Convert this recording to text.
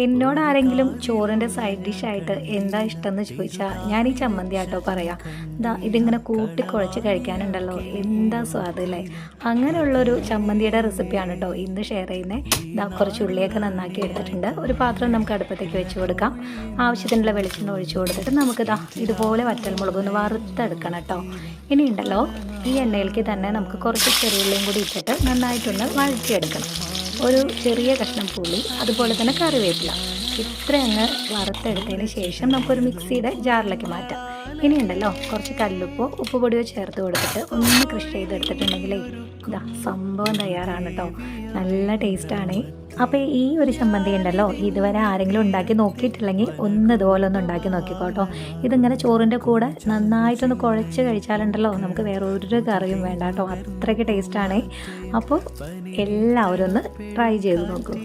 എന്നോട് ആരെങ്കിലും ചോറിൻ്റെ സൈഡ് ഡിഷായിട്ട് എന്താ ഇഷ്ടമെന്ന് ചോദിച്ചാൽ ഞാൻ ഈ ചമ്മന്തി ആട്ടോ പറയാം. ഇതിങ്ങനെ കൂട്ടി കുഴച്ച് കഴിക്കാനുണ്ടല്ലോ, എന്താ സ്വാദ് അല്ലേ. അങ്ങനെയുള്ളൊരു ചമ്മന്തിയുടെ റെസിപ്പിയാണ് കേട്ടോ ഇന്ന് ഷെയർ ചെയ്യുന്നത്. കുറച്ച് ഉള്ളിയൊക്കെ നന്നാക്കി എടുത്തിട്ടുണ്ട്. ഒരു പാത്രം നമുക്ക് അടുപ്പത്തേക്ക് വെച്ച് കൊടുക്കാം. ആവശ്യത്തിനുള്ള വെളിച്ചെണ്ണ ഒഴിച്ചു കൊടുത്തിട്ട് നമുക്ക് ഇതുപോലെ വറ്റൽമുളക് ഒന്ന് വറുത്തെടുക്കണം കേട്ടോ. ഇനിയുണ്ടല്ലോ ഈ എണ്ണയിലേക്ക് തന്നെ നമുക്ക് കുറച്ച് ചെറിയുള്ളിയും കൂടി ഇട്ടിട്ട് നന്നായിട്ടൊന്ന് വഴറ്റിയെടുക്കണം. ഒരു ചെറിയ കഷ്ണം പുളി, അതുപോലെ തന്നെ കറിവേപ്പില, ഇത്ര അങ്ങ് വറുത്തെടുത്തതിന് ശേഷം നമുക്കൊരു മിക്സിയുടെ ജാറിലേക്ക് മാറ്റാം. ഇനിയുണ്ടല്ലോ കുറച്ച് കല്ലുപ്പോ ഉപ്പുപൊടിയോ ചേർത്ത് കൊടുത്തിട്ട് ഒന്ന് ക്രഷ് ചെയ്തെടുത്തിട്ടുണ്ടെങ്കിലേ സംഭവം തയ്യാറാണ് കേട്ടോ. നല്ല ടേസ്റ്റാണ്. അപ്പോൾ ഈ ഒരു ചമ്മന്തി ഉണ്ടല്ലോ ഇതുവരെ ആരെങ്കിലും ഉണ്ടാക്കി നോക്കിയിട്ടില്ലെങ്കിൽ ഒന്ന് ഇതുപോലെ ഒന്ന് ഉണ്ടാക്കി നോക്കിക്കോട്ടോ. ഇതിങ്ങനെ ചോറിൻ്റെ കൂടെ നന്നായിട്ടൊന്ന് കുഴച്ച് കഴിച്ചാലുണ്ടല്ലോ നമുക്ക് വേറെ ഒരു കറിയും വേണ്ട കേട്ടോ, അത്രയ്ക്ക് ടേസ്റ്റാണ്. അപ്പോൾ എല്ലാവരും ഒന്ന് ട്രൈ ചെയ്ത് നോക്കൂ.